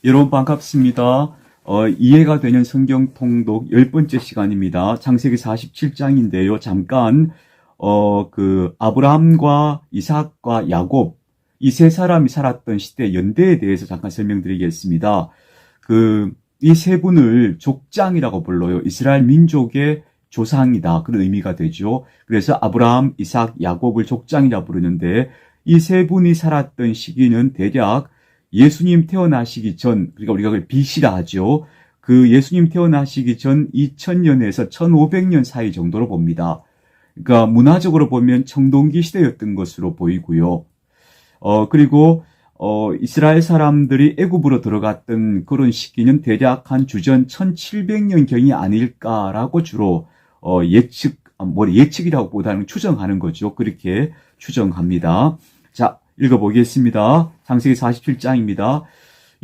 여러분 반갑습니다. 이해가 되는 성경 통독 10번째 시간입니다. 창세기 47장인데요. 잠깐 아브라함과 이삭과 야곱 이 세 사람이 살았던 시대 연대에 대해서 잠깐 설명드리겠습니다. 이 세 분을 족장이라고 불러요. 이스라엘 민족의 조상이다. 그런 의미가 되죠. 그래서 아브라함, 이삭, 야곱을 족장이라 부르는데 이 세 분이 살았던 시기는 대략 예수님 태어나시기 전, 그러니까 우리가 그걸 BC라 하죠. 예수님 태어나시기 전 2000년에서 1500년 사이 정도로 봅니다. 그러니까 문화적으로 보면 청동기 시대였던 것으로 보이고요. 그리고 이스라엘 사람들이 애굽으로 들어갔던 그런 시기는 대략 한 주전 1700년경이 아닐까라고 주로 예측이라고 보다는 추정하는 거죠. 그렇게 추정합니다. 자, 읽어보겠습니다. 창세기 47장입니다.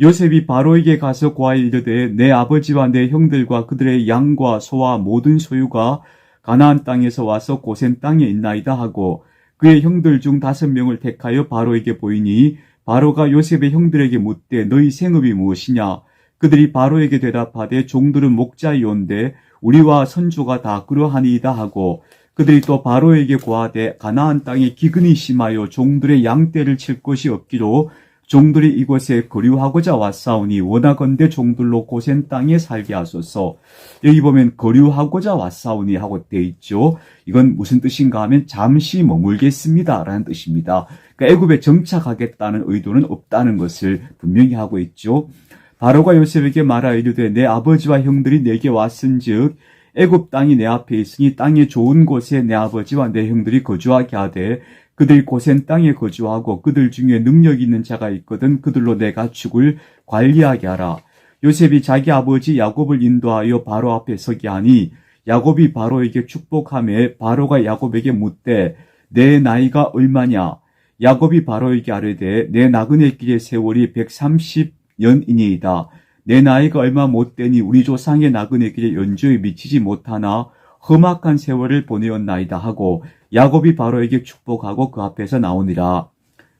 요셉이 바로에게 가서 고하여 이르되 내 아버지와 내 형들과 그들의 양과 소와 모든 소유가 가나안 땅에서 와서 고센 땅에 있나이다 하고 그의 형들 중 5명을 택하여 바로에게 보이니 바로가 요셉의 형들에게 묻되 너희 생업이 무엇이냐? 그들이 바로에게 대답하되 종들은 목자이온데 우리와 선조가 다 그러하니이다 하고 그들이 또 바로에게 고하되 가나안 땅에 기근이 심하여 종들의 양떼를 칠 것이 없기로 종들이 이곳에 거류하고자 왔사오니 원하건대 종들로 고센 땅에 살게 하소서. 여기 보면 거류하고자 왔사오니 하고 돼 있죠. 이건 무슨 뜻인가 하면 잠시 머물겠습니다 라는 뜻입니다. 그러니까 애굽에 정착하겠다는 의도는 없다는 것을 분명히 하고 있죠. 바로가 요셉에게 말하여 이르되 내 아버지와 형들이 내게 왔은즉 애굽 땅이 내 앞에 있으니 땅의 좋은 곳에 내 아버지와 내 형들이 거주하게 하되 그들이 고센 땅에 거주하고 그들 중에 능력 있는 자가 있거든 그들로 내 가축을 관리하게 하라. 요셉이 자기 아버지 야곱을 인도하여 바로 앞에 서게 하니 야곱이 바로에게 축복하며 바로가 야곱에게 묻되 내 나이가 얼마냐? 야곱이 바로에게 아뢰되 내 나그네 길의 세월이 130년이니이다. 내 나이가 얼마 못되니 우리 조상의 나그네 길에 연주에 미치지 못하나 험악한 세월을 보내었나이다 하고 야곱이 바로에게 축복하고 그 앞에서 나오니라.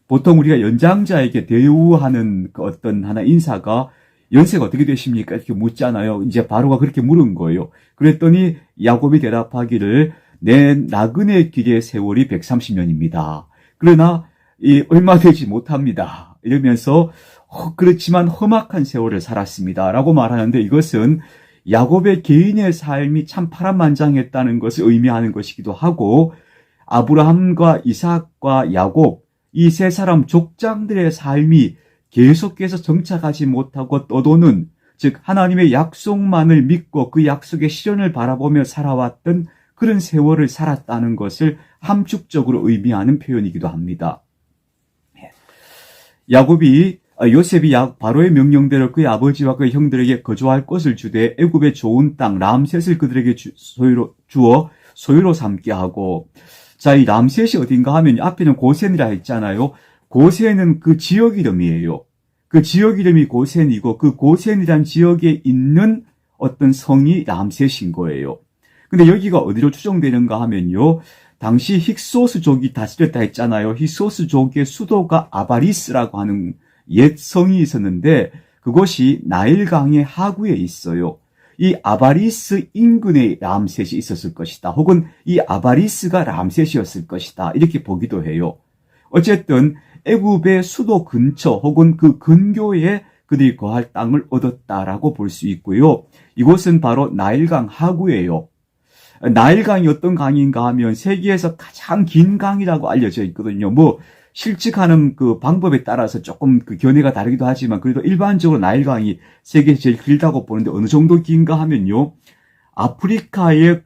보통 우리가 연장자에게 대우하는 어떤 하나 인사가 연세가 어떻게 되십니까? 이렇게 묻잖아요. 이제 바로가 그렇게 물은 거예요. 그랬더니 야곱이 대답하기를 내 나그네 길의 세월이 130년입니다. 그러나 얼마 되지 못합니다. 이러면서 그렇지만 험악한 세월을 살았습니다. 라고 말하는데 이것은 야곱의 개인의 삶이 참 파란만장했다는 것을 의미하는 것이기도 하고 아브라함과 이삭과 야곱 이 세 사람 족장들의 삶이 계속해서 정착하지 못하고 떠도는 즉 하나님의 약속만을 믿고 그 약속의 실현을 바라보며 살아왔던 그런 세월을 살았다는 것을 함축적으로 의미하는 표현이기도 합니다. 요셉이 바로의 명령대로 그의 아버지와 그의 형들에게 거주할 것을 주되 애굽의 좋은 땅 람셋을 그들에게 주어 소유로 삼게 하고 자, 이 람셋이 어딘가 하면 앞에는 고센이라 했잖아요. 고센은 그 지역 이름이에요. 그 지역 이름이 고센이고 그 고센이란 지역에 있는 어떤 성이 람셋인 거예요. 근데 여기가 어디로 추정되는가 하면요. 당시 힉소스족이 다스렸다 했잖아요. 힉소스족의 수도가 아바리스라고 하는 옛 성이 있었는데 그곳이 나일강의 하구에 있어요. 이 아바리스 인근에 람셋이 있었을 것이다. 혹은 이 아바리스가 람셋이었을 것이다. 이렇게 보기도 해요. 어쨌든 애굽의 수도 근처 혹은 그 근교에 그들이 거할 땅을 얻었다라고 볼 수 있고요. 이곳은 바로 나일강 하구예요. 나일강이 어떤 강인가 하면 세계에서 가장 긴 강이라고 알려져 있거든요. 실측하는 그 방법에 따라서 조금 그 견해가 다르기도 하지만 그래도 일반적으로 나일강이 세계에서 제일 길다고 보는데 어느 정도 긴가 하면요. 아프리카의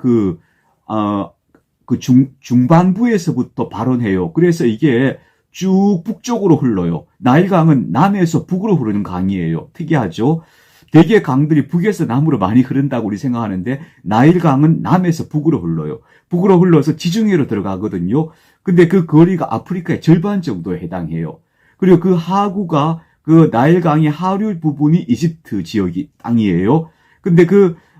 중반부에서부터 발원해요. 그래서 이게 쭉 북쪽으로 흘러요. 나일강은 남에서 북으로 흐르는 강이에요. 특이하죠? 대개 강들이 북에서 남으로 많이 흐른다고 우리 생각하는데 나일강은 남에서 북으로 흘러요. 북으로 흘러서 지중해로 들어가거든요. 근데 그 거리가 아프리카의 절반 정도에 해당해요. 그리고 그 하구가 그 나일강의 하류 부분이 이집트 지역이 땅이에요. 근데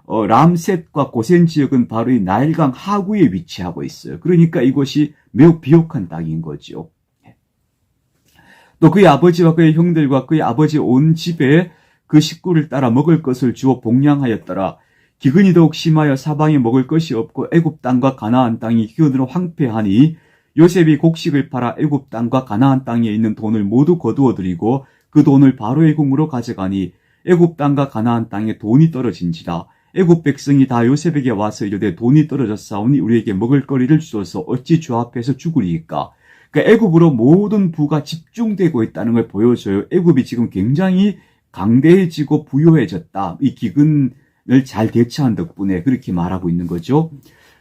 람셋과 고센 지역은 바로 이 나일강 하구에 위치하고 있어요. 그러니까 이곳이 매우 비옥한 땅인 거죠. 또 그의 아버지와 그의 형들과 그의 아버지 온 집에 그 식구를 따라 먹을 것을 주어 복량하였더라. 기근이 더욱 심하여 사방에 먹을 것이 없고 애굽 땅과 가나안 땅이 기근으로 황폐하니 요셉이 곡식을 팔아 애굽 땅과 가나안 땅에 있는 돈을 모두 거두어 들이고 그 돈을 바로의 궁으로 가져가니 애굽 땅과 가나안 땅에 돈이 떨어진지라. 애굽 백성이 다 요셉에게 와서 이르되 돈이 떨어졌사오니 우리에게 먹을 거리를 주소서 어찌 주 앞에서 죽으리이까. 그러니까 애굽으로 모든 부가 집중되고 있다는 걸 보여줘요. 애굽이 지금 굉장히 강대해지고 부유해졌다. 이 기근을 잘 대처한 덕분에 그렇게 말하고 있는 거죠.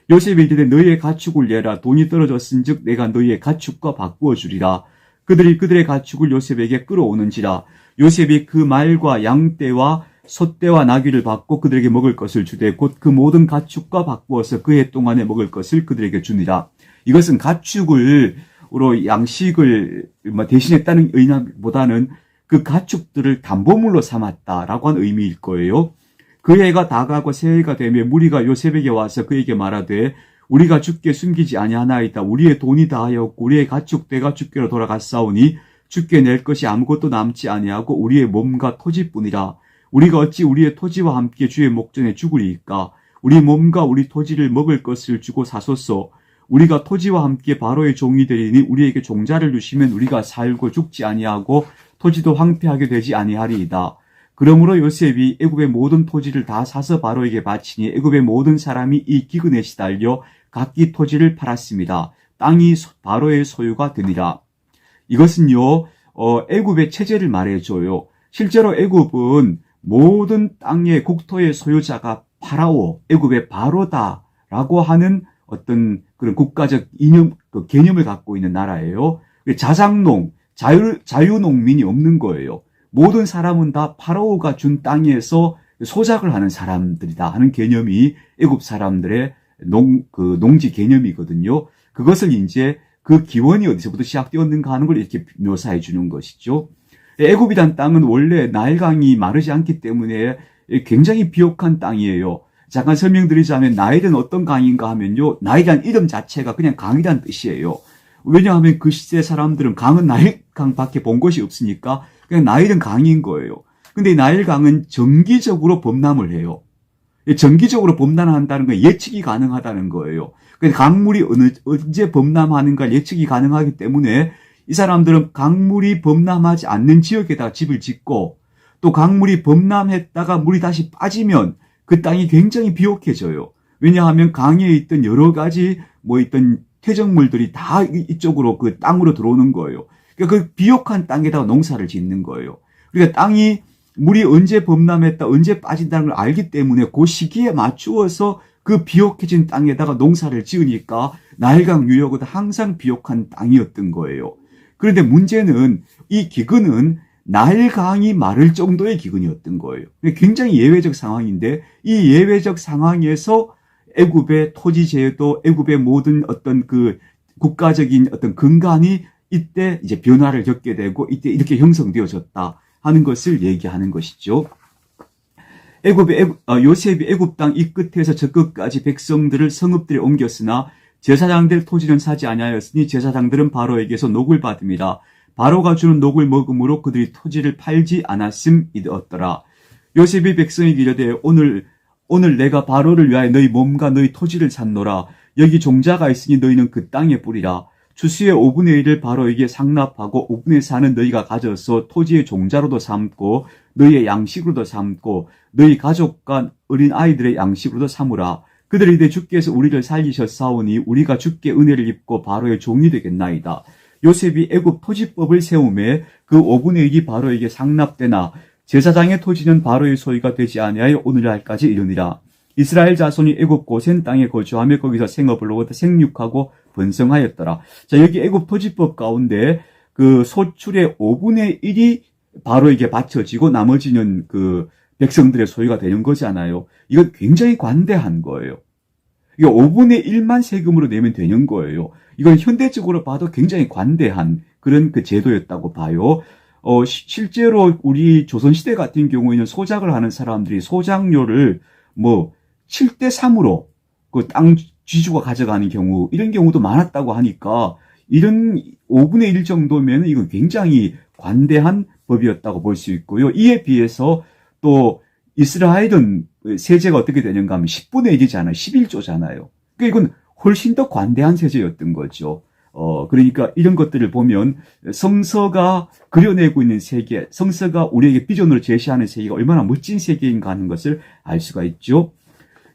요셉이 이르되 너희의 가축을 내라. 돈이 떨어졌은즉 내가 너희의 가축과 바꾸어 주리라. 그들이 그들의 가축을 요셉에게 끌어오는지라. 요셉이 그 말과 양떼와 소떼와 나귀를 받고 그들에게 먹을 것을 주되 곧 그 모든 가축과 바꾸어서 그 해 동안에 먹을 것을 그들에게 주니라. 이것은 가축으로 양식을 대신했다는 의미보다는 그 가축들을 담보물로 삼았다라고 하는 의미일 거예요. 그 해가 다가고 새 해가 되며 무리가 요셉에게 와서 그에게 말하되 우리가 주께 숨기지 아니하나이다. 우리의 돈이 다하였고 우리의 가축대가 주께로 돌아갔사오니 주께 낼 것이 아무것도 남지 아니하고 우리의 몸과 토지뿐이라. 우리가 어찌 우리의 토지와 함께 주의 목전에 죽으리이까. 우리 몸과 우리 토지를 먹을 것을 주고 사소서. 우리가 토지와 함께 바로의 종이 되리니 우리에게 종자를 주시면 우리가 살고 죽지 아니하고 토지도 황폐하게 되지 아니하리이다. 그러므로 요셉이 애굽의 모든 토지를 다 사서 바로에게 바치니 애굽의 모든 사람이 이 기근에 시달려 각기 토지를 팔았습니다. 땅이 바로의 소유가 되니라. 이것은요, 애굽의 체제를 말해줘요. 실제로 애굽은 모든 땅의 국토의 소유자가 파라오, 애굽의 바로다라고 하는 어떤 그런 국가적 개념을 갖고 있는 나라예요. 자장농, 자유농민이 없는 거예요. 모든 사람은 다 파라오가 준 땅에서 소작을 하는 사람들이다 하는 개념이 애굽 사람들의 농지 개념이거든요. 그것을 이제 그 기원이 어디서부터 시작되었는가 하는 걸 이렇게 묘사해 주는 것이죠. 애굽이란 땅은 원래 나일강이 마르지 않기 때문에 굉장히 비옥한 땅이에요. 잠깐 설명드리자면 나일은 어떤 강인가 하면요. 나일이란 이름 자체가 그냥 강이란 뜻이에요. 왜냐하면 그 시대 사람들은 강은 나일강밖에 본 것이 없으니까 그냥 나일은 강인 거예요. 근데 나일강은 정기적으로 범람을 해요. 정기적으로 범람한다는 건 예측이 가능하다는 거예요. 강물이 언제 범람하는가 예측이 가능하기 때문에 이 사람들은 강물이 범람하지 않는 지역에다가 집을 짓고 또 강물이 범람했다가 물이 다시 빠지면 그 땅이 굉장히 비옥해져요. 왜냐하면 강에 있던 여러 가지 있던 퇴적물들이 다 이쪽으로 그 땅으로 들어오는 거예요. 그러니까 그 비옥한 땅에다가 농사를 짓는 거예요. 그러니까 땅이 물이 언제 범람했다, 언제 빠진다는 걸 알기 때문에 그 시기에 맞추어서 그 비옥해진 땅에다가 농사를 지으니까 나일강 유역은 항상 비옥한 땅이었던 거예요. 그런데 문제는 이 기근은 나일강이 마를 정도의 기근이었던 거예요. 굉장히 예외적 상황인데 이 예외적 상황에서 애굽의 토지제도, 애굽의 모든 어떤 그 국가적인 어떤 근간이 이때 이제 변화를 겪게 되고 이때 이렇게 형성되어졌다 하는 것을 얘기하는 것이죠. 요셉이 애굽 땅 이 끝에서 저 끝까지 백성들을 성읍들에 옮겼으나 제사장들 토지는 사지 아니하였으니 제사장들은 바로에게서 녹을 받음이라. 바로가 주는 녹을 먹음으로 그들이 토지를 팔지 않았음이었더라. 요셉이 백성에게 이르되 오늘 내가 바로를 위하여 너희 몸과 너희 토지를 샀노라. 여기 종자가 있으니 너희는 그 땅에 뿌리라. 추수의 5분의 1을 바로에게 상납하고 5분의 4는 너희가 가져서 토지의 종자로도 삼고 너희의 양식으로도 삼고 너희 가족과 어린 아이들의 양식으로도 삼으라. 그들이 이르되 주께서 우리를 살리셨사오니 우리가 주께 은혜를 입고 바로의 종이 되겠나이다. 요셉이 애굽 토지법을 세우매 그 5분의 1이 바로에게 상납되나 제사장의 토지는 바로의 소유가 되지 아니하여 오늘날까지 이르니라. 이스라엘 자손이 애굽 고센 땅에 거주하며 거기서 생업을 하고 생육하고 번성하였더라. 자, 여기 애굽 토지법 가운데 그 소출의 5분의 1이 바로에게 바쳐지고 나머지는 그 백성들의 소유가 되는 거잖아요. 이건 굉장히 관대한 거예요. 이게 5분의 1만 세금으로 내면 되는 거예요. 이건 현대적으로 봐도 굉장히 관대한 그런 그 제도였다고 봐요. 실제로 우리 조선시대 같은 경우에는 소작을 하는 사람들이 소작료를 7대 3으로 그 땅 쥐주가 가져가는 경우, 이런 경우도 많았다고 하니까 이런 5분의 1 정도면 이건 굉장히 관대한 법이었다고 볼 수 있고요. 이에 비해서 또 이스라엘은 세제가 어떻게 되는가 하면 10분의 1이잖아요. 11조잖아요. 그러니까 이건 훨씬 더 관대한 세제였던 거죠. 그러니까 이런 것들을 보면 성서가 그려내고 있는 세계, 성서가 우리에게 비전으로 제시하는 세계가 얼마나 멋진 세계인가 하는 것을 알 수가 있죠.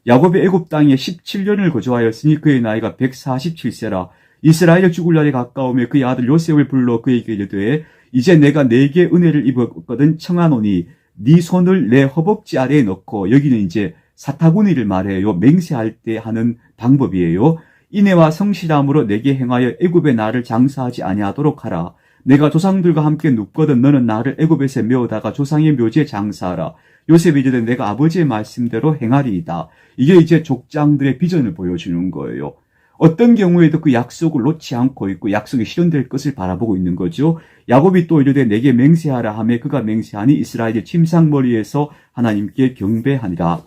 야곱의 애굽 땅에 17년을 거주하였으니 그의 나이가 147세라. 이스라엘의 죽을 날이 가까우며 그의 아들 요셉을 불러 그에게 이르되 이제 내가 네게 은혜를 입었거든 청하노니 네 손을 내 허벅지 아래에 넣고, 여기는 이제 사타구니를 말해요. 맹세할 때 하는 방법이에요. 인애와 성실함으로 내게 행하여 애굽에 나를 장사하지 아니하도록 하라. 내가 조상들과 함께 눕거든 너는 나를 애굽에서 메어다가 조상의 묘지에 장사하라. 요셉이 이르되 내가 아버지의 말씀대로 행하리이다. 이게 이제 족장들의 비전을 보여주는 거예요. 어떤 경우에도 그 약속을 놓지 않고 있고 약속이 실현될 것을 바라보고 있는 거죠. 야곱이 또 이르되 내게 맹세하라 하며 그가 맹세하니 이스라엘의 침상머리에서 하나님께 경배하니라.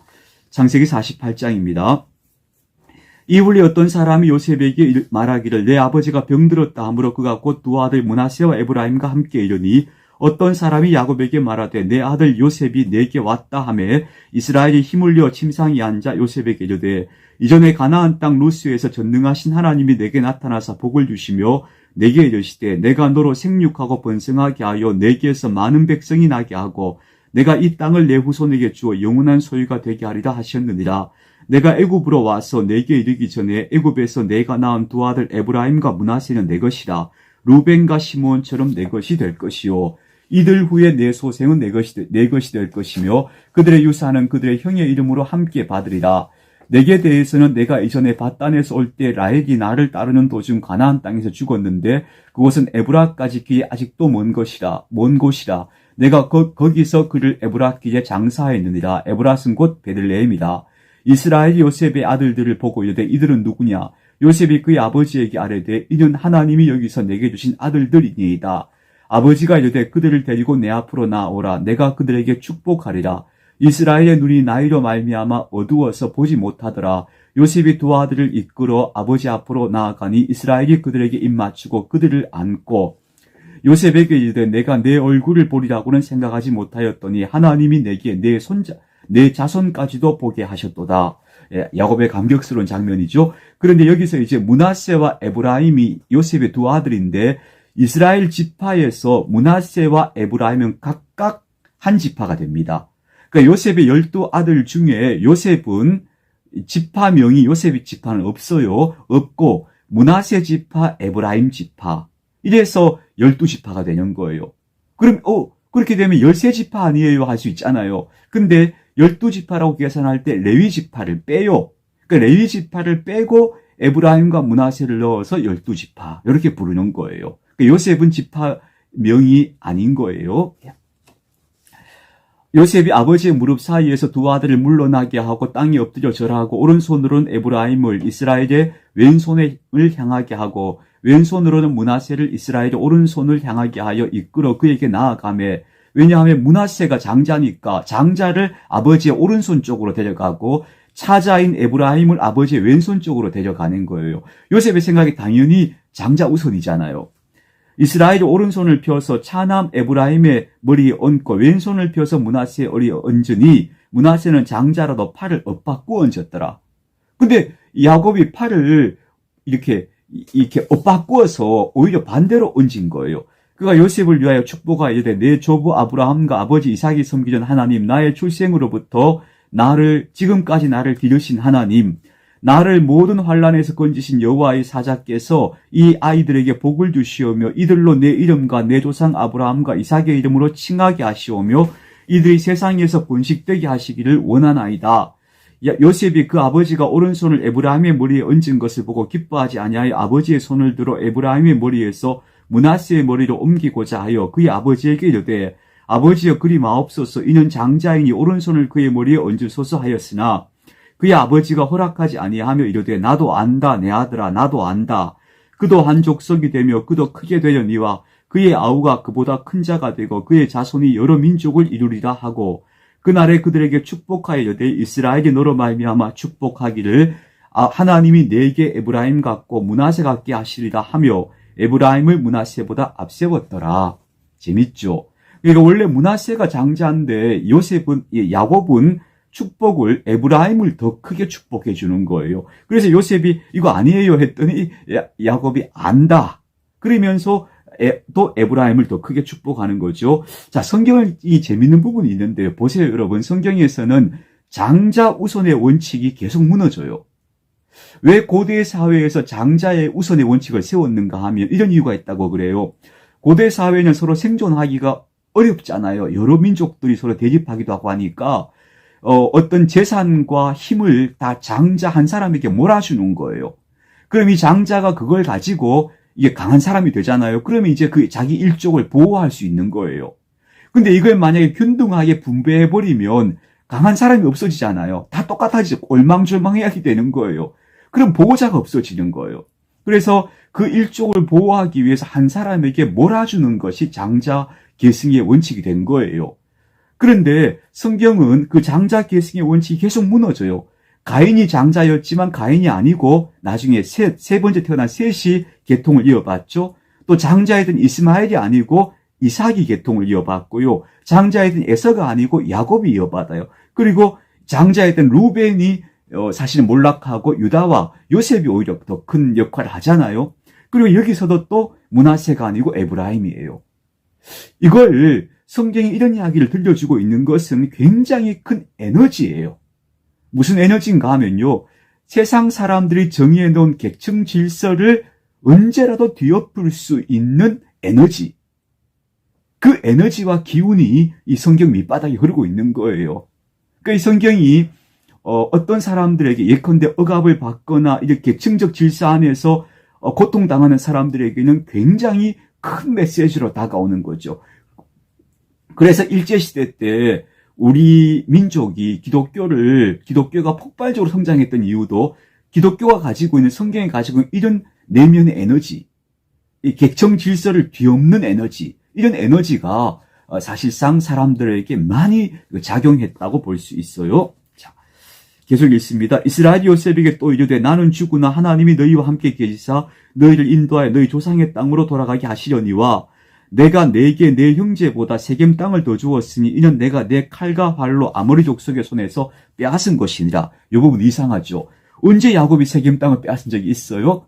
창세기 48장입니다. 이후에 어떤 사람이 요셉에게 말하기를 내 아버지가 병들었다 하므로 그가 곧 두 아들 므낫세와 에브라임과 함께 이르니, 어떤 사람이 야곱에게 말하되 내 아들 요셉이 내게 왔다 하매 이스라엘이 힘을 내어 침상에 앉아 요셉에게 이르되 이전에 가나안 땅 루스에서 전능하신 하나님이 내게 나타나사 복을 주시며 내게 이르시되 내가 너로 생육하고 번성하게 하여 내게서 많은 백성이 나게 하고 내가 이 땅을 내 후손에게 주어 영원한 소유가 되게 하리라 하셨느니라. 내가 애굽으로 와서 내게 이르기 전에 애굽에서 내가 낳은 두 아들 에브라임과 므낫세는 내 것이라. 루벤과 시므온처럼 내 것이 될 것이요 이들 후에 내 소생은 내 것이 될 것이며 그들의 유산은 그들의 형의 이름으로 함께 받으리라. 내게 대해서는 내가 이전에 밧단에서 올 때 라헬이 나를 따르는 도중 가나안 땅에서 죽었는데 그곳은 에브라까지 길이 아직도 먼 곳이라. 내가 거기서 그를 에브라 길에 장사하였느니라. 에브라는 곧 베들레헴이라. 이스라엘이 요셉의 아들들을 보고 이르되 이들은 누구냐? 요셉이 그의 아버지에게 아뢰되 이는 하나님이 여기서 내게 주신 아들들이니이다. 아버지가 이르되 그들을 데리고 내 앞으로 나오라. 내가 그들에게 축복하리라. 이스라엘의 눈이 나이로 말미암아 어두워서 보지 못하더라. 요셉이 두 아들을 이끌어 아버지 앞으로 나아가니 이스라엘이 그들에게 입맞추고 그들을 안고 요셉에게 이르되 내가 내 얼굴을 보리라고는 생각하지 못하였더니 하나님이 내게 내 자손까지도 보게 하셨도다. 야곱의 감격스러운 장면이죠. 그런데 여기서 이제 므낫세와 에브라임이 요셉의 두 아들인데 이스라엘 지파에서 므낫세와 에브라임은 각각 한 지파가 됩니다. 그러니까 요셉의 12아들 중에 요셉은 지파명이 요셉의 지파는 없고 므낫세 지파, 에브라임 지파 이래서 12지파가 되는 거예요. 그럼 그렇게 되면 13지파 아니에요 할 수 있잖아요. 근데 12지파라고 계산할 때 레위 지파를 빼요. 그러니까 레위 지파를 빼고 에브라임과 므낫세를 넣어서 12지파 이렇게 부르는 거예요. 그러니까 요셉은 지파명이 아닌 거예요. 요셉이 아버지의 무릎 사이에서 두 아들을 물러나게 하고 땅에 엎드려 절하고 오른손으로는 에브라임을 이스라엘의 왼손을 향하게 하고 왼손으로는 므낫세를 이스라엘의 오른손을 향하게 하여 이끌어 그에게 나아가매. 왜냐하면 므낫세가 장자니까 장자를 아버지의 오른손 쪽으로 데려가고 차자인 에브라임을 아버지의 왼손 쪽으로 데려가는 거예요. 요셉의 생각이 당연히 장자 우선이잖아요. 이스라엘이 오른손을 펴서 차남 에브라임의 머리에 얹고 왼손을 펴서 므낫세의 머리에 얹으니 므낫세는 장자라도 팔을 엇바꾸어 얹었더라. 근데 야곱이 팔을 이렇게 엇바꾸어서 오히려 반대로 얹은 거예요. 그가 요셉을 위하여 축복하여 이르되 내 조부 아브라함과 아버지 이삭이 섬기던 하나님, 나의 출생으로부터 지금까지 나를 기르신 하나님, 나를 모든 환난에서 건지신 여호와의 사자께서 이 아이들에게 복을 주시오며 이들로 내 이름과 내 조상 아브라함과 이삭의 이름으로 칭하게 하시오며 이들이 세상에서 번식되게 하시기를 원하나이다. 요셉이 그 아버지가 오른손을 에브라임의 머리에 얹은 것을 보고 기뻐하지 아니하여 아버지의 손을 들어 에브라임의 머리에서 므낫세의 머리로 옮기고자 하여 그의 아버지에게 이르되 아버지여 그리 마옵소서. 이는 장자이니 오른손을 그의 머리에 얹으소서 하였으나 그의 아버지가 허락하지 아니하며 이르되 나도 안다 내 아들아 나도 안다. 그도 한 족속이 되며 그도 크게 되려니와 그의 아우가 그보다 큰 자가 되고 그의 자손이 여러 민족을 이루리라 하고 그날에 그들에게 축복하여 이르되 이스라엘이 너로 말미암아 축복하기를 하나님이 내게 에브라임 같고 므낫세 같게 하시리라 하며 에브라임을 므낫세보다 앞세웠더라. 재밌죠? 그러니까 원래 므낫세가 장자인데 야곱은 축복을 에브라임을 더 크게 축복해 주는 거예요. 그래서 요셉이 이거 아니에요 했더니 야곱이 안다. 그러면서 또 에브라임을 더 크게 축복하는 거죠. 자, 성경은 이 재밌는 부분이 있는데요. 보세요, 여러분. 성경에서는 장자 우선의 원칙이 계속 무너져요. 왜 고대 사회에서 장자의 우선의 원칙을 세웠는가 하면 이런 이유가 있다고 그래요. 고대 사회는 서로 생존하기가 어렵잖아요. 여러 민족들이 서로 대립하기도 하고 하니까 어떤 재산과 힘을 다 장자 한 사람에게 몰아주는 거예요. 그럼 이 장자가 그걸 가지고 이게 강한 사람이 되잖아요. 그러면 이제 그 자기 일족을 보호할 수 있는 거예요. 근데 이걸 만약에 균등하게 분배해버리면 강한 사람이 없어지잖아요. 다 똑같아지고 올망졸망해야 되는 거예요. 그럼 보호자가 없어지는 거예요. 그래서 그 일족을 보호하기 위해서 한 사람에게 몰아주는 것이 장자 계승의 원칙이 된 거예요. 그런데 성경은 그 장자 계승의 원칙이 계속 무너져요. 가인이 장자였지만 가인이 아니고 나중에 세 번째 태어난 셋이 계통을 이어봤죠. 또 장자이던 이스마엘이 아니고 이삭이 계통을 이어봤고요. 장자이던 에서가 아니고 야곱이 이어받아요. 그리고 장자이던 루벤이 사실은 몰락하고 유다와 요셉이 오히려 더 큰 역할을 하잖아요. 그리고 여기서도 또 므낫세가 아니고 에브라임이에요. 이걸 성경이 이런 이야기를 들려주고 있는 것은 굉장히 큰 에너지예요. 무슨 에너지인가 하면요. 세상 사람들이 정의해 놓은 계층 질서를 언제라도 뒤엎을 수 있는 에너지. 그 에너지와 기운이 이 성경 밑바닥에 흐르고 있는 거예요. 그러니까 이 성경이 어떤 사람들에게 예컨대 억압을 받거나 이렇게 계층적 질서 안에서 고통당하는 사람들에게는 굉장히 큰 메시지로 다가오는 거죠. 그래서 일제시대 때 우리 민족이 기독교가 폭발적으로 성장했던 이유도 기독교가 가지고 있는 성경이 가지고 있는 이런 내면의 에너지, 이 계층 질서를 뒤엎는 에너지, 이런 에너지가 사실상 사람들에게 많이 작용했다고 볼 수 있어요. 자, 계속 읽습니다. 이스라엘 요셉에게 또 이르되 나는 죽으나 하나님이 너희와 함께 계시사 너희를 인도하여 너희 조상의 땅으로 돌아가게 하시려니와 내가 내게 내 형제보다 세겜 땅을 더 주었으니 이는 내가 내 칼과 활로 아모리 족속의 손에서 빼앗은 것이니라. 이 부분 이상하죠. 언제 야곱이 세겜 땅을 빼앗은 적이 있어요?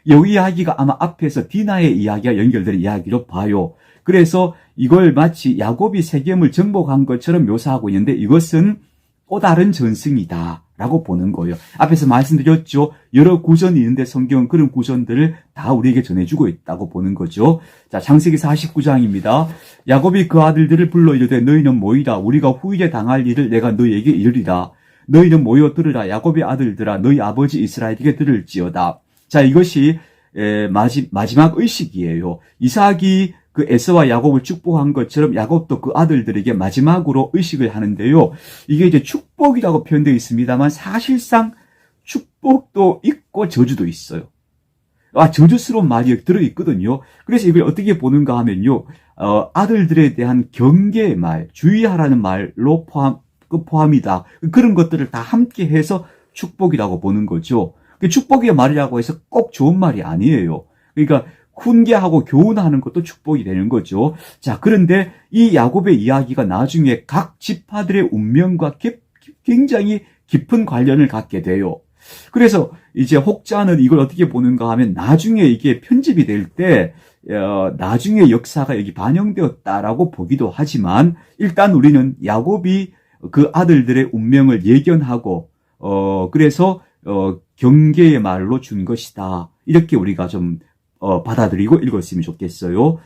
여기 이야기가 아마 앞에서 디나의 이야기와 연결되는 이야기로 봐요. 그래서 이걸 마치 야곱이 세겜을 정복한 것처럼 묘사하고 있는데 이것은 또 다른 전승이다 라고 보는 거예요. 앞에서 말씀드렸죠. 여러 구전이 있는데 성경은 그런 구전들을 다 우리에게 전해주고 있다고 보는 거죠. 자, 창세기 49장입니다. 야곱이 그 아들들을 불러 이르되 너희는 모이라. 우리가 후일에 당할 일을 내가 너희에게 이르리라. 너희는 모여 들으라. 야곱의 아들들아 너희 아버지 이스라엘에게 들을지어다. 자, 이것이 마지막 의식이에요. 이삭이 그 에서와 야곱을 축복한 것처럼 야곱도 그 아들들에게 마지막으로 의식을 하는데요. 이게 이제 축복이라고 표현되어 있습니다만 사실상 축복도 있고 저주도 있어요. 저주스러운 말이 들어있거든요. 그래서 이걸 어떻게 보는가 하면요. 아들들에 대한 경계의 말, 주의하라는 말로 포함이다. 그런 것들을 다 함께 해서 축복이라고 보는 거죠. 축복의 말이라고 해서 꼭 좋은 말이 아니에요. 그러니까 훈계하고 교훈하는 것도 축복이 되는 거죠. 자, 그런데 이 야곱의 이야기가 나중에 각 지파들의 운명과 굉장히 깊은 관련을 갖게 돼요. 그래서 이제 혹자는 이걸 어떻게 보는가 하면 나중에 이게 편집이 될 때 나중에 역사가 여기 반영되었다라고 보기도 하지만 일단 우리는 야곱이 그 아들들의 운명을 예견하고 그래서 경계의 말로 준 것이다. 이렇게 우리가 좀 받아들이고 읽었으면 좋겠어요.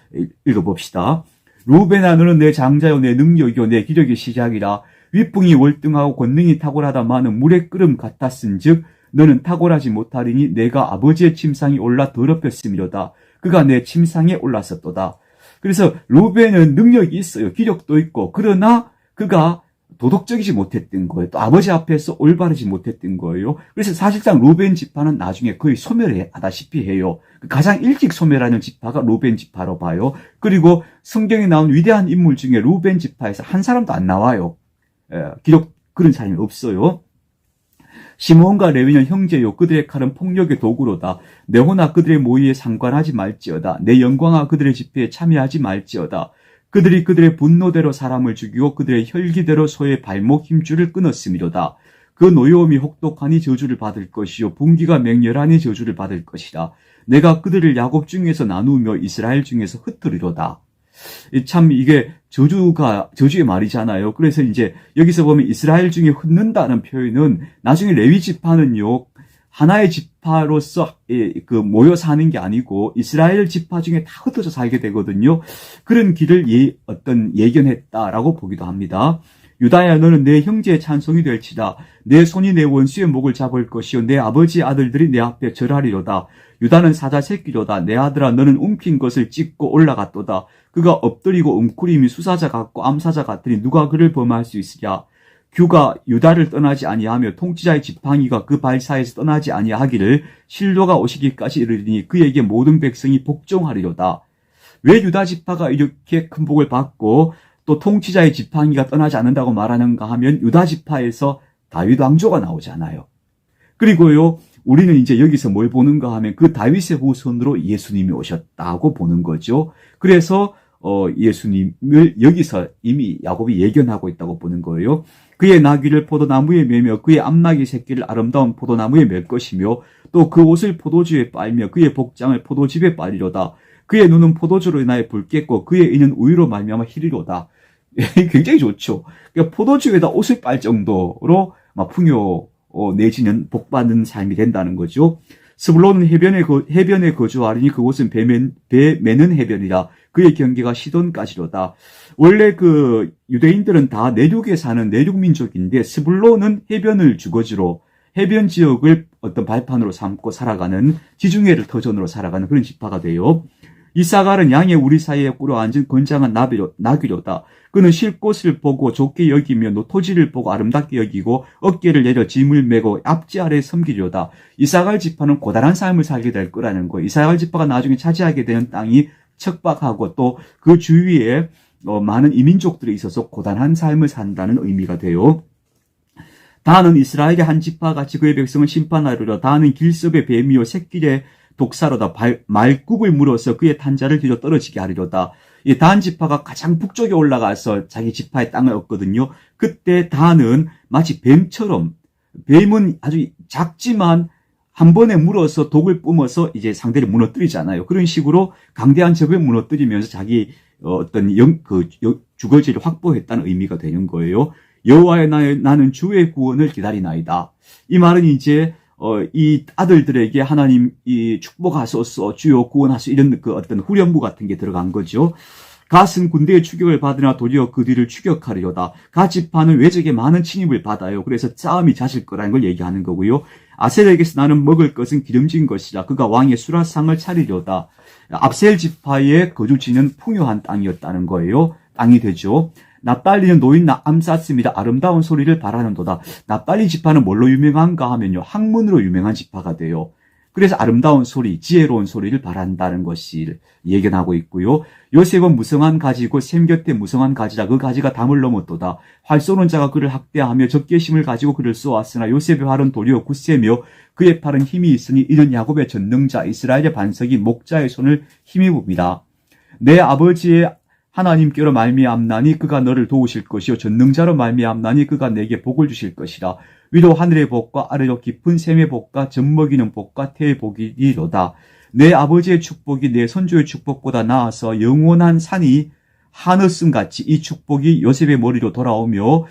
읽어봅시다. 루벤아 너는 내 장자요 내 능력이요 내 기력의 시작이라. 윗붕이 월등하고 권능이 탁월하다마는 물의 끓음 같았은즉 너는 탁월하지 못하리니 내가 아버지의 침상이 올라 더럽혔음이로다. 그가 내 침상에 올랐었도다. 그래서 루벤은 능력이 있어요. 기력도 있고 그러나 그가 도덕적이지 못했던 거예요. 또 아버지 앞에서 올바르지 못했던 거예요. 그래서 사실상 루벤 지파는 나중에 거의 소멸하다시피 해요. 가장 일찍 소멸하는 지파가 루벤 지파로 봐요. 그리고 성경에 나온 위대한 인물 중에 루벤 지파에서 한 사람도 안 나와요. 기록 그런 사람이 없어요. 시므온과 레위는 형제요 그들의 칼은 폭력의 도구로다. 내 호나 그들의 모의에 상관하지 말지어다. 내 영광아 그들의 집회에 참여하지 말지어다. 그들이 그들의 분노대로 사람을 죽이고 그들의 혈기대로 소의 발목 힘줄을 끊었음이로다. 그 노여움이 혹독하니 저주를 받을 것이요 분기가 맹렬하니 저주를 받을 것이라. 내가 그들을 야곱 중에서 나누며 이스라엘 중에서 흩으리로다. 참 이게 저주의 말이잖아요. 그래서 이제 여기서 보면 이스라엘 중에 흩는다는 표현은 나중에 레위 지파는요 하나의 지파로서 모여 사는 게 아니고 이스라엘 지파 중에 다 흩어져 살게 되거든요. 그런 길을 예견했다라고 보기도 합니다. 유다야 너는 내 형제의 찬송이 될지다. 내 손이 내 원수의 목을 잡을 것이요 내 아버지의 아들들이 내 앞에 절하리로다. 유다는 사자 새끼로다. 내 아들아 너는 움킨 것을 찢고 올라갔도다. 그가 엎드리고 웅크림이 수사자 같고 암사자 같으니 누가 그를 범할 수 있으랴. 규가 유다를 떠나지 아니하며 통치자의 지팡이가 그 발사에서 떠나지 아니하기를 실로가 오시기까지 이르리니 그에게 모든 백성이 복종하리로다. 왜 유다 지파가 이렇게 큰 복을 받고 또 통치자의 지팡이가 떠나지 않는다고 말하는가 하면 유다 지파에서 다윗 왕조가 나오잖아요. 그리고요 우리는 이제 여기서 뭘 보는가 하면 그 다윗의 후손으로 예수님이 오셨다고 보는 거죠. 그래서 예수님을 여기서 이미 야곱이 예견하고 있다고 보는 거예요. 그의 나귀를 포도나무에 매며 그의 암나귀 새끼를 아름다운 포도나무에 맬 것이며 또 그 옷을 포도주에 빨며 그의 복장을 포도즙에 빨리로다. 그의 눈은 포도주로 인하여 붉겠고 그의 이는 우유로 말미암아 희리로다. 굉장히 좋죠. 그러니까 포도주에다 옷을 빨 정도로 풍요 내지는 복받는 삶이 된다는 거죠. 스불론은 해변에 거주하리니 그곳은 배 매는 해변이라. 그의 경계가 시돈까지로다. 원래 그 유대인들은 다 내륙에 사는 내륙민족인데 스불론은 해변을 주거지로 해변 지역을 어떤 발판으로 삼고 살아가는 지중해를 터전으로 살아가는 그런 지파가 돼요. 이사갈은 양의 우리 사이에 꿇어 앉은 건장한 나귀로다. 그는 쉴 곳을 보고 좋게 여기며 토지를 보고 아름답게 여기고 어깨를 내려 짐을 메고 앞지 아래 섬기려다. 이사갈 지파는 고단한 삶을 살게 될 거라는 거예요. 이사갈 지파가 나중에 차지하게 되는 땅이 척박하고 또 그 주위에 많은 이민족들이 있어서 고단한 삶을 산다는 의미가 돼요. 다는 이스라엘의 한 지파같이 그의 백성을 심판하리라. 다는 길섭의 뱀이요 새끼의 독사로다. 말굽을 물어서 그의 탄자를 뒤로 떨어지게 하리로다. 이 단 지파가 가장 북쪽에 올라가서 자기 지파의 땅을 얻거든요. 그때 다는 마치 뱀처럼, 뱀은 아주 작지만 한 번에 물어서 독을 뿜어서 이제 상대를 무너뜨리잖아요. 그런 식으로 강대한 적을 무너뜨리면서 자기 주거지를 확보했다는 의미가 되는 거예요. 여호와의 나는 주의 구원을 기다리나이다. 이 말은 이제 이 아들들에게 하나님 축복하소서, 주여 구원하소서, 이런 어떤 후렴구 같은 게 들어간 거죠. 갓은 군대의 추격을 받으나 도리어 그 뒤를 추격하리로다. 갓 지파는 외적의 많은 침입을 받아요. 그래서 싸움이 잦을 거라는 걸 얘기하는 거고요. 아셀에게서 나는 먹을 것은 기름진 것이라. 그가 왕의 수라상을 차리려다. 압셀 지파의 거주지는 풍요한 땅이었다는 거예요. 땅이 되죠. 납달리는 노인 암쌌습니다. 아름다운 소리를 바라는도다. 납달리 지파는 뭘로 유명한가 하면요, 학문으로 유명한 지파가 돼요. 그래서 아름다운 소리, 지혜로운 소리를 바란다는 것을 예견하고 있고요. 요셉은 무성한 가지고 샘 곁에 무성한 가지라. 그 가지가 담을 넘었도다. 활 쏘는 자가 그를 학대하며 적개심을 가지고 그를 쏘았으나 요셉의 활은 도리어 굳세며 그의 팔은 힘이 있으니 이는 야곱의 전능자 이스라엘의 반석이 목자의 손을 힘입읍니다. 내 아버지의 하나님께로 말미암나니 그가 너를 도우실 것이요 전능자로 말미암나니 그가 내게 복을 주실 것이라. 위로 하늘의 복과 아래로 깊은 샘의 복과 젖먹이는 복과 태의 복이로다. 내 아버지의 축복이 내 선조의 축복보다 나아서 영원한 산이 하늘씀같이 이 축복이 요셉의 머리로 돌아오며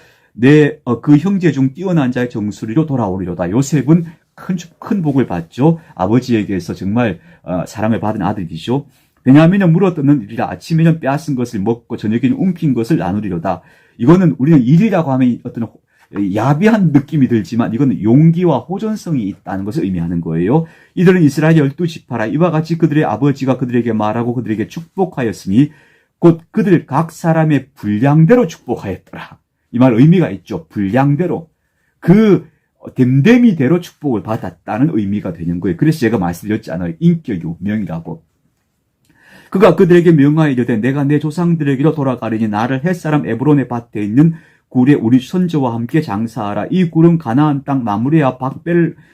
그 형제 중 뛰어난 자의 정수리로 돌아오리로다. 요셉은 큰 복을 받죠. 아버지에게서 정말 사랑을 받은 아들이죠. 베냐민은 물어뜯는 일이라. 아침에는 빼앗은 것을 먹고 저녁에는 움킨 것을 나누리로다. 이거는 우리는 일이라고 하면 어떤 야비한 느낌이 들지만 이거는 용기와 호전성이 있다는 것을 의미하는 거예요. 이들은 이스라엘 12지파라. 이와 같이 그들의 아버지가 그들에게 말하고 그들에게 축복하였으니 곧 그들 각 사람의 분량대로 축복하였더라. 이 말 의미가 있죠. 분량대로. 그 됨됨이대로 축복을 받았다는 의미가 되는 거예요. 그래서 제가 말씀드렸잖아요. 인격이 운명이라고. 그가 그들에게 명하여 이르되 내가 내 조상들에게로 돌아가리니 나를 햇사람 에브론의 밭에 있는 굴에 우리 선조와 함께 장사하라. 이 굴은 가나안 땅 마므레아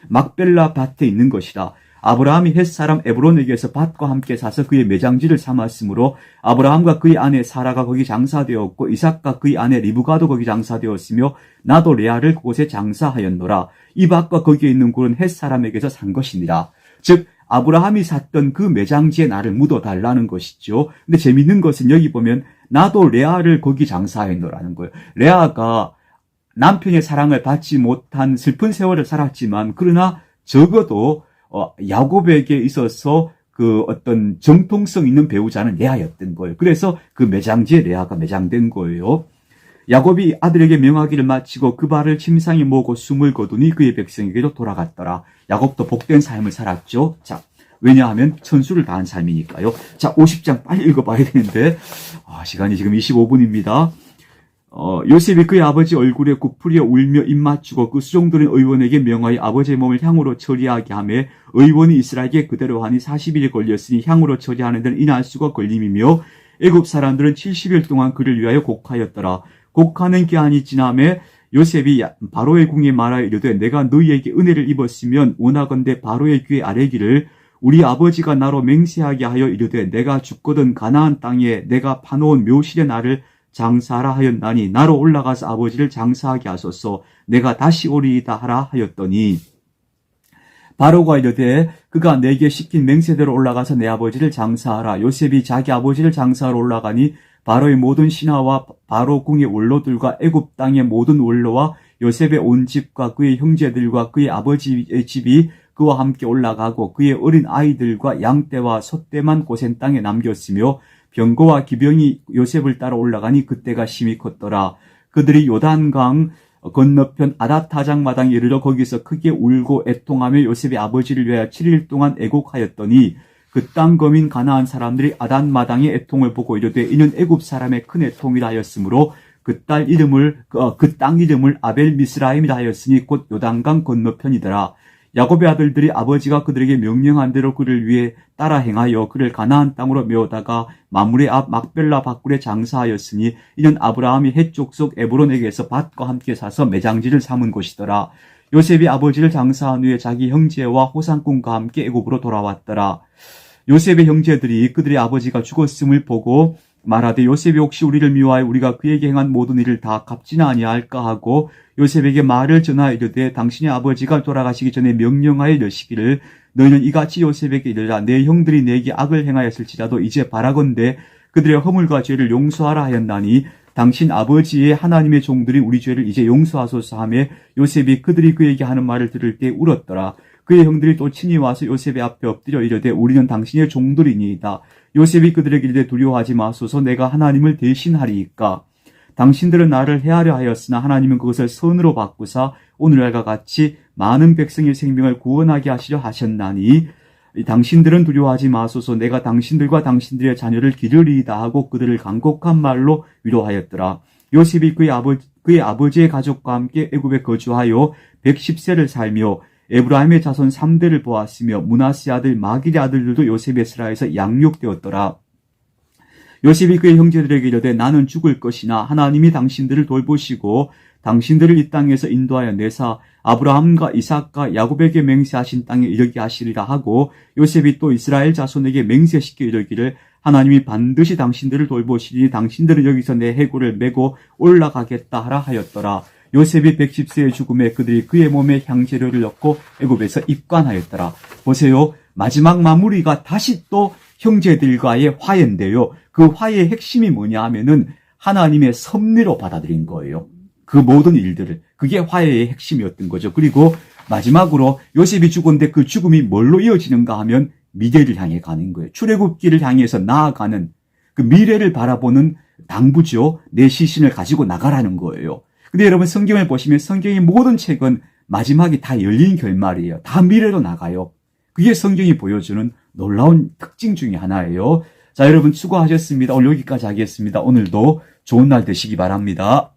막벨라 밭에 있는 것이라. 아브라함이 헷 사람 에브론에게서 밭과 함께 사서 그의 매장지를 삼았으므로 아브라함과 그의 아내 사라가 거기 장사되었고 이삭과 그의 아내 리브가도 거기 장사되었으며 나도 레아를 그곳에 장사하였노라. 이 밭과 거기에 있는 굴은 헷 사람에게서 산 것이니라. 즉 아브라함이 샀던 그 매장지에 나를 묻어달라는 것이죠. 근데 재밌는 것은 여기 보면 나도 레아를 거기 장사하였노라는 거예요. 레아가 남편의 사랑을 받지 못한 슬픈 세월을 살았지만 그러나 적어도 야곱에게 있어서 그 어떤 정통성 있는 배우자는 레아였던 거예요. 그래서 그 매장지에 레아가 매장된 거예요. 야곱이 아들에게 명하기를 마치고 그 발을 침상에 모으고 숨을 거두니 그의 백성에게도 돌아갔더라. 야곱도 복된 삶을 살았죠. 자, 왜냐하면 천수를 다한 삶이니까요. 자, 50장 빨리 읽어봐야 되는데 시간이 지금 25분입니다. 요셉이 그의 아버지 얼굴에 굽부려 울며 입 맞추고 그 수종들은 의원에게 명하여 아버지의 몸을 향으로 처리하게 하며 의원이 이스라엘에게 그대로 하니 40일이 걸렸으니 향으로 처리하는 데는 이날 수가 걸림이며 애굽 사람들은 70일 동안 그를 위하여 곡하였더라. 곡하는 기한이 지나매 요셉이 바로의 궁에 말하여 이르되 내가 너희에게 은혜를 입었으면 원하건대 바로의 귀에 아뢰기를 우리 아버지가 나로 맹세하게 하여 이르되 내가 죽거든 가나안 땅에 내가 파놓은 묘실에 나를 장사하라 하였나니 나로 올라가서 아버지를 장사하게 하소서 내가 다시 오리이다 하라 하였더니 바로가 이르되 그가 내게 시킨 맹세대로 올라가서 내 아버지를 장사하라. 요셉이 자기 아버지를 장사하러 올라가니 바로의 모든 신하와 바로 궁의 원로들과 애굽 땅의 모든 원로와 요셉의 온 집과 그의 형제들과 그의 아버지의 집이 그와 함께 올라가고 그의 어린 아이들과 양떼와 소떼만 고센 땅에 남겼으며 병거와 기병이 요셉을 따라 올라가니 그때가 심히 컸더라. 그들이 요단강 건너편 아다타장 마당에 이르러 거기서 크게 울고 애통하며 요셉의 아버지를 위하여 7일 동안 애곡하였더니 그 땅 거민 가나안 사람들이 아단 마당의 애통을 보고 이르되 이는 애굽 사람의 큰 애통이라 하였으므로 그 땅 이름을 아벨 미스라임이라 하였으니 곧 요단강 건너편이더라. 야곱의 아들들이 아버지가 그들에게 명령한 대로 그를 위해 따라 행하여 그를 가나안 땅으로 메어다가 마므레 앞 막벨라 밖굴에 장사하였으니 이는 아브라함이 헷 족속 에브론에게서 밭과 함께 사서 매장지를 삼은 곳이더라. 요셉이 아버지를 장사한 후에 자기 형제와 호상꾼과 함께 애굽으로 돌아왔더라. 요셉의 형제들이 그들의 아버지가 죽었음을 보고 말하되 요셉이 혹시 우리를 미워하여 우리가 그에게 행한 모든 일을 다 갚지는 아니할까 하고 요셉에게 말을 전하여 이르되 당신의 아버지가 돌아가시기 전에 명령하여 이르시기를 너희는 이같이 요셉에게 이르라 내 형들이 내게 악을 행하였을지라도 이제 바라건대 그들의 허물과 죄를 용서하라 하였나니 당신 아버지의 하나님의 종들이 우리 죄를 이제 용서하소서 하며 요셉이 그들이 그에게 하는 말을 들을 때 울었더라. 그의 형들이 또 친히 와서 요셉의 앞에 엎드려 이르되 우리는 당신의 종들이니이다. 요셉이 그들에게 이르되 두려워하지 마소서 내가 하나님을 대신하리이까. 당신들은 나를 해하려 하였으나 하나님은 그것을 선으로 바꾸사 오늘날과 같이 많은 백성의 생명을 구원하게 하시려 하셨나니 당신들은 두려워하지 마소서 내가 당신들과 당신들의 자녀를 기르리이다 하고 그들을 간곡한 말로 위로하였더라. 요셉이 그의 아버지의 가족과 함께 애굽에 거주하여 110세를 살며 에브라임의 자손 3대를 보았으며 므낫세 아들 마길의 아들들도 요셉의 스라에서 양육되었더라. 요셉이 그의 형제들에게 이르되 나는 죽을 것이나 하나님이 당신들을 돌보시고 당신들을 이 땅에서 인도하여 내사 아브라함과 이삭과 야곱에게 맹세하신 땅에 이르게 하시리라 하고 요셉이 또 이스라엘 자손에게 맹세시켜 이르기를 하나님이 반드시 당신들을 돌보시리니 당신들은 여기서 내 해골을 메고 올라가겠다 하라 하였더라. 요셉이 110세의 죽음에 그들이 그의 몸에 향재료를 넣고 애굽에서 입관하였더라. 보세요. 마지막 마무리가 다시 또 형제들과의 화해인데요. 그 화해의 핵심이 뭐냐 하면은 하나님의 섭리로 받아들인 거예요. 그 모든 일들을. 그게 화해의 핵심이었던 거죠. 그리고 마지막으로 요셉이 죽었는데 그 죽음이 뭘로 이어지는가 하면 미래를 향해 가는 거예요. 출애굽기를 향해서 나아가는 그 미래를 바라보는 당부죠. 내 시신을 가지고 나가라는 거예요. 근데 여러분 성경을 보시면 성경의 모든 책은 마지막이 다 열린 결말이에요. 다 미래로 나가요. 그게 성경이 보여주는 놀라운 특징 중에 하나예요. 자, 여러분 수고하셨습니다. 오늘 여기까지 하겠습니다. 오늘도 좋은 날 되시기 바랍니다.